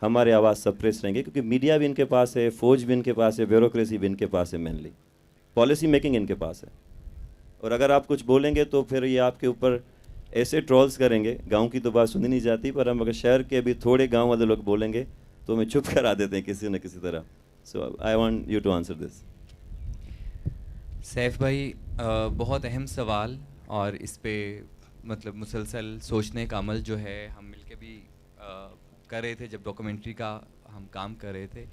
[SPEAKER 9] ہمارے آواز سپریس رہیں گے, کیونکہ میڈیا بھی ان کے پاس ہے, فوج بھی ان کے پاس ہے, بیوروکریسی بھی ان کے پاس ہے, مینلی پالیسی میکنگ ان کے پاس ہے. اور اگر آپ کچھ بولیں گے تو پھر یہ آپ کے اوپر ایسے ٹرولز کریں گے. گاؤں کی تو بات سنی نہیں جاتی, پر ہم اگر شہر کے بھی تھوڑے گاؤں والے لوگ بولیں گے تو ہمیں چپ کرا دیتے ہیں کسی نہ کسی طرح. So I want you to answer this.
[SPEAKER 6] Saif بھائی, بہت اہم سوال, اور اس پہ مطلب مسلسل سوچنے کا عمل جو ہے ہم مل کے بھی کر رہے تھے جب ڈاکومنٹری کا ہم کام کر رہے تھے.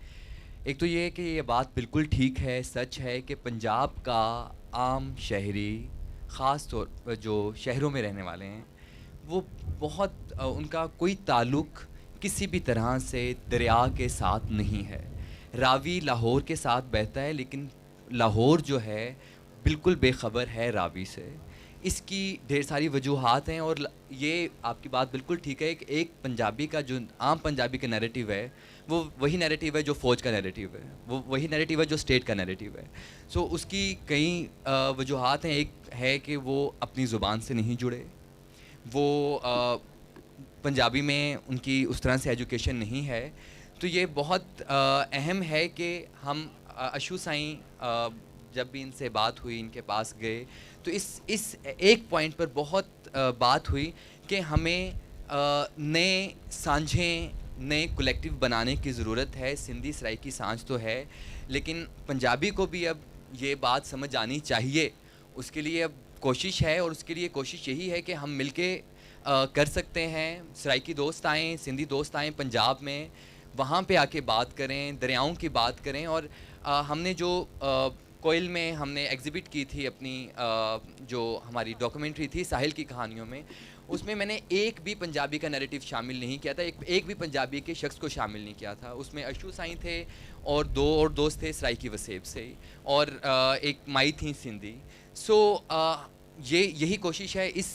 [SPEAKER 6] ایک تو یہ کہ یہ بات بالکل ٹھیک ہے, سچ ہے کہ پنجاب کا عام شہری, خاص طور پر جو شہروں میں رہنے والے ہیں, وہ بہت ان کا کوئی تعلق کسی بھی طرح سے دریا کے ساتھ نہیں ہے. راوی لاہور کے ساتھ بہتا ہے لیکن لاہور جو ہے بالکل بے خبر ہے راوی سے. اس کی ڈھیر ساری وجوہات ہیں, اور یہ آپ کی بات بالکل ٹھیک ہے کہ ایک پنجابی کا جو عام پنجابی کا نیریٹیو ہے وہ وہی نیریٹیو ہے جو فوج کا نیریٹیو ہے, وہ وہی نیریٹیو ہے جو اسٹیٹ کا نیریٹیو ہے. سو اس کی کئی وجوہات ہیں. ایک ہے کہ وہ اپنی زبان سے نہیں جڑے, وہ پنجابی میں ان کی اس طرح سے ایجوکیشن نہیں ہے. تو یہ بہت اہم ہے کہ ہم اشو سائیں جب بھی ان سے بات ہوئی, ان کے پاس گئے, تو اس ایک پوائنٹ پر بہت بات ہوئی کہ ہمیں نئے سانجھیں, نئے کولیکٹیو بنانے کی ضرورت ہے. سندھی سرائکی سانجھ تو ہے, لیکن پنجابی کو بھی اب یہ بات سمجھ آنی چاہیے. اس کے لیے اب کوشش ہے, اور اس کے لیے کوشش یہی ہے کہ ہم مل کے کر سکتے ہیں. سرائکی دوست آئیں, سندھی دوست آئیں پنجاب میں, وہاں پہ آ کے بات کریں, دریاؤں کی بات کریں. اور ہم نے جو کوئل میں ہم نے ایگزیبٹ کی تھی اپنی جو ہماری ڈاکومنٹری تھی ساحل کی کہانیوں میں, اس میں نے ایک بھی پنجابی کا نیریٹیو شامل نہیں کیا تھا, ایک بھی پنجابی کے شخص کو شامل نہیں کیا تھا. اس میں اشو سائیں تھے اور دو اور دوست تھے سرائکی وسیب سے, اور ایک مائی تھیں سندھی. سو یہی کوشش ہے اس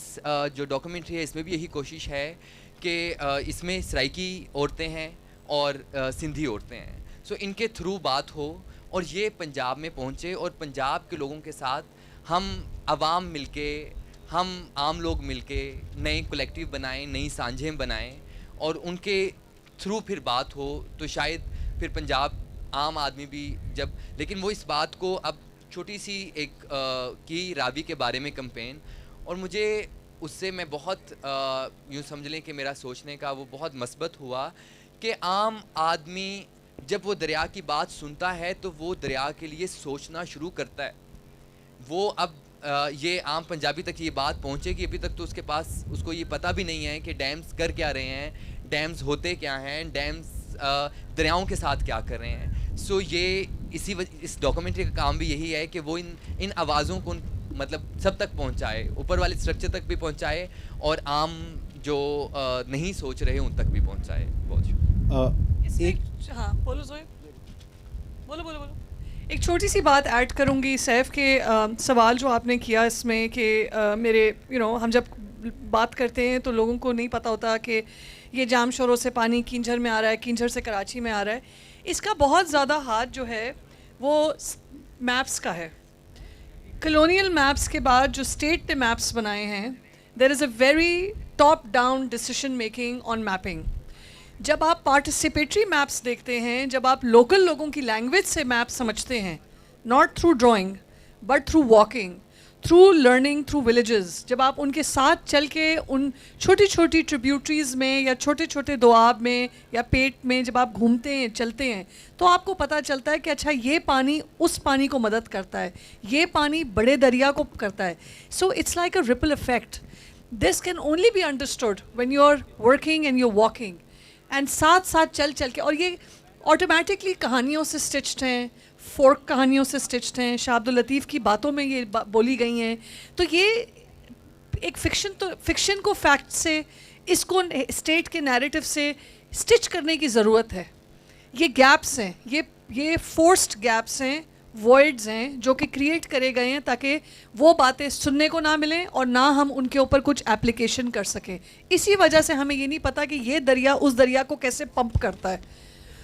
[SPEAKER 6] جو ڈاکومنٹری ہے اس میں بھی یہی کوشش ہے کہ اس میں سرائکی عورتیں ہیں اور سندھی عورتیں ہیں. سو ان کے تھرو بات ہو اور یہ پنجاب میں پہنچے, اور پنجاب کے لوگوں کے ساتھ ہم عوام مل کے, ہم عام لوگ مل کے نئے کولیکٹیو بنائیں, نئی سانجھیں بنائیں, اور ان کے تھرو پھر بات ہو. تو شاید پھر پنجاب عام آدمی بھی جب, لیکن وہ اس بات کو اب چھوٹی سی ایک کی راوی کے بارے میں کمپین, اور مجھے اس سے میں بہت یوں سمجھ لیں کہ میرا سوچنے کا وہ بہت مثبت ہوا کہ عام آدمی جب وہ دریا کی بات سنتا ہے تو وہ دریا کے لیے سوچنا شروع کرتا ہے. وہ اب یہ عام پنجابی تک یہ بات پہنچے گی, ابھی تک تو اس کے پاس اس کو یہ پتہ بھی نہیں ہے کہ ڈیمز کر کیا رہے ہیں, ڈیمز ہوتے کیا ہیں, ڈیمز دریاؤں کے ساتھ کیا کر رہے ہیں. سو یہ اس ڈاکومنٹری کا کام بھی یہی ہے کہ وہ ان آوازوں کو مطلب سب تک پہنچائے, اوپر والے اسٹرکچر تک بھی پہنچائے, اور عام جو نہیں سوچ رہے ان تک بھی پہنچائے. بہت شکریہ.
[SPEAKER 2] ہاں بولو زوئے, بولو. ایک چھوٹی سی بات ایڈ کروں گی سیف کے سوال جو آپ نے کیا اس میں کہ میرے ہم جب بات کرتے ہیں تو لوگوں کو نہیں پتہ ہوتا کہ یہ جام شوروں سے پانی کینجھر میں آ رہا ہے, کینجھر سے کراچی میں آ رہا ہے. اس کا بہت زیادہ ہاتھ جو ہے وہ میپس کا ہے. کلونیل میپس کے بعد جو اسٹیٹ نے میپس بنائے ہیں, there is a very top down decision making on mapping. جب آپ پارٹیسپیٹری میپس دیکھتے ہیں, جب آپ لوکل لوگوں کی لینگویج سے میپ سمجھتے ہیں, not through drawing but through walking, through learning, through villages, جب آپ ان کے ساتھ چل کے ان چھوٹی چھوٹی ٹریبیوٹریز میں یا چھوٹے چھوٹے دوآب میں یا پیٹ میں جب آپ گھومتے ہیں, چلتے ہیں, تو آپ کو پتہ چلتا ہے کہ اچھا یہ پانی اس پانی کو مدد کرتا ہے, یہ پانی بڑے دریا کو کرتا ہے. So it's like a ripple effect. this can only be understood when you're working and you're walking. And ساتھ ساتھ چل چل کے, اور یہ آٹومیٹکلی کہانیوں سے سٹچڈ ہیں, فورک کہانیوں سے سٹچڈ ہیں, شاہ عبد اللطیف کی باتوں میں یہ بولی گئی ہیں. تو یہ ایک فکشن کو فیکٹ سے, اس کو اسٹیٹ کے نیریٹو سے سٹچ کرنے کی ضرورت ہے. یہ گیپس ہیں, یہ فورسڈ گیپس ہیں, وائڈز ہیں جو کہ کریٹ کرے گئے ہیں تاکہ وہ باتیں سننے کو نہ ملیں اور نہ ہم ان کے اوپر کچھ اپلیکیشن کر سکیں. اسی وجہ سے ہمیں یہ نہیں پتہ کہ یہ دریا اس دریا کو کیسے پمپ کرتا ہے,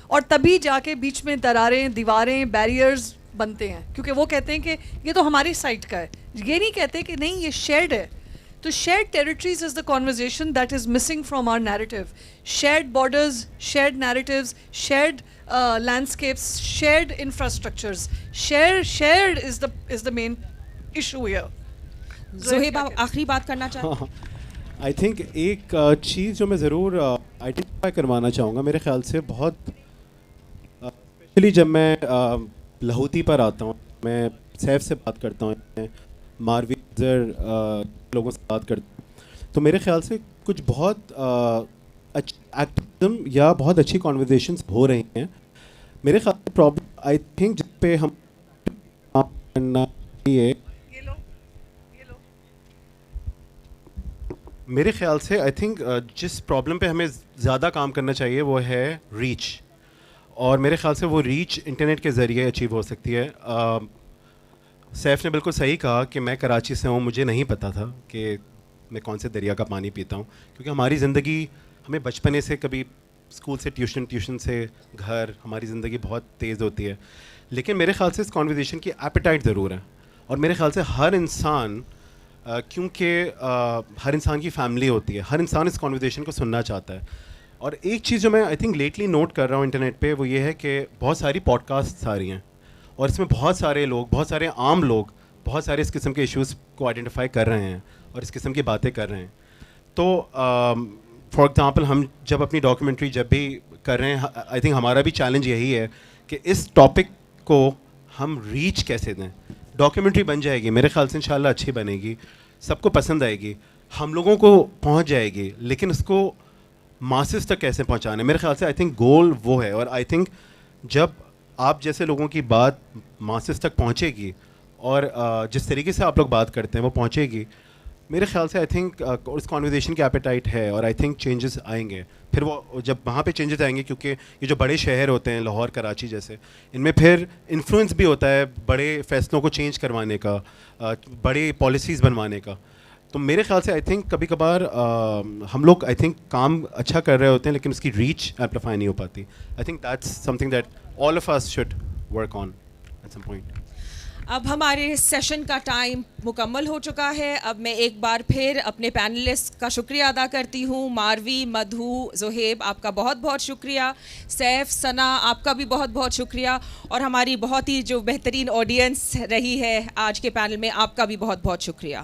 [SPEAKER 2] اور تبھی جا کے بیچ میں دراریں, دیواریں, بیریئرز بنتے ہیں, کیونکہ وہ کہتے ہیں کہ یہ تو ہماری سائٹ کا ہے. یہ نہیں کہتے کہ نہیں یہ شیئرڈ ہے. تو shared territories is the conversation that is missing from our narrative. Shared borders, shared narratives, shared landscapes, shared infrastructures. Shared is the main issue here.
[SPEAKER 1] Zohaib آپ آخری بات کرنا چاہتے ہیں؟
[SPEAKER 7] آئی تھنک ایک چیز جو میں ضرور آئیڈینٹیفائی کروانا چاہوں گا, میرے خیال سے بہت اسپیشلی جب میں لاہوتی پر آتا ہوں, میں سیف سے بات کرتا ہوں, میں ماروی لوگوں سے بات کرتا ہوں, تو میرے خیال سے کچھ بہت ایکٹیوزم یا بہت اچھی کانورزیشنس ہو رہی ہیں. میرے خیال سے پرابلم آئی تھنک جس پہ ہم کرنا چاہیے, میرے خیال سے آئی تھنک جس پرابلم پہ ہمیں زیادہ کام کرنا چاہیے وہ ہے ریچ, اور میرے خیال سے وہ ریچ انٹرنیٹ کے ذریعے اچیو ہو سکتی ہے. سیف نے بالکل صحیح کہا کہ میں کراچی سے ہوں, مجھے نہیں پتہ تھا کہ میں کون سے دریا کا پانی پیتا ہوں, کیونکہ ہماری زندگی, ہمیں بچپنے سے کبھی اسکول سے ٹیوشن سے گھر, ہماری زندگی بہت تیز ہوتی ہے. لیکن میرے خیال سے اس کانورزیشن کی ایپیٹائٹ ضرور ہے, اور میرے خیال سے ہر انسان, کیونکہ ہر انسان کی فیملی ہوتی ہے, ہر انسان اس کانورزیشن کو سننا چاہتا ہے. اور ایک چیز جو میں آئی تھنک لیٹلی نوٹ کر رہا ہوں انٹرنیٹ پہ, وہ یہ ہے کہ بہت ساری پوڈ کاسٹس آ رہی ہیں, اور اس میں بہت سارے لوگ, بہت سارے عام لوگ, بہت سارے اس قسم کے ایشوز کو آئیڈینٹیفائی کر رہے ہیں اور اس قسم کی باتیں کر رہے ہیں. تو فار ایگزامپل ہم جب اپنی ڈاکیومنٹری جب بھی کر رہے ہیں, آئی تھنک ہمارا بھی چیلنج یہی ہے کہ اس ٹاپک کو ہم ریچ کیسے دیں. ڈاکیومنٹری بن جائے گی, میرے خیال سے انشاءاللہ اچھی بنے گی, سب کو پسند آئے گی, ہم لوگوں کو پہنچ جائے گی, لیکن اس کو ماسز تک کیسے پہنچانا ہے, میرے خیال سے آئی تھنک گول وہ ہے. اور آئی تھنک جب آپ جیسے لوگوں کی بات ماسز تک پہنچے گی, اور جس طریقے سے آپ لوگ بات کرتے ہیں وہ پہنچے گی, میرے خیال سے آئی تھنک اس کانورزیشن کی ایپیٹائٹ ہے, اور آئی تھنک چینجز آئیں گے. پھر وہ جب وہاں پہ چینجز آئیں گے, کیونکہ یہ جو بڑے شہر ہوتے ہیں لاہور, کراچی جیسے, ان میں پھر انفلوئنس بھی ہوتا ہے بڑے فیصلوں کو چینج کروانے کا, بڑے پالیسیز بنوانے کا. تو میرے خیال سے آئی تھنک کبھی کبھار ہم لوگ آئی تھنک کام اچھا کر رہے ہوتے ہیں, لیکن اس کی ریچ ایمپلیفائی نہیں ہو پاتی. I think that's some thing that all of us should work on at some point.
[SPEAKER 1] اب ہمارے سیشن کا ٹائم مکمل ہو چکا ہے. اب میں ایک بار پھر اپنے پینلسٹ کا شکریہ ادا کرتی ہوں. ماروی, مدھو, زہیب, آپ کا بہت بہت شکریہ. سیف, ثنا, آپ کا بھی بہت بہت شکریہ. اور ہماری بہت ہی جو بہترین آڈینس رہی ہے آج کے پینل میں, آپ کا بھی بہت بہت شکریہ.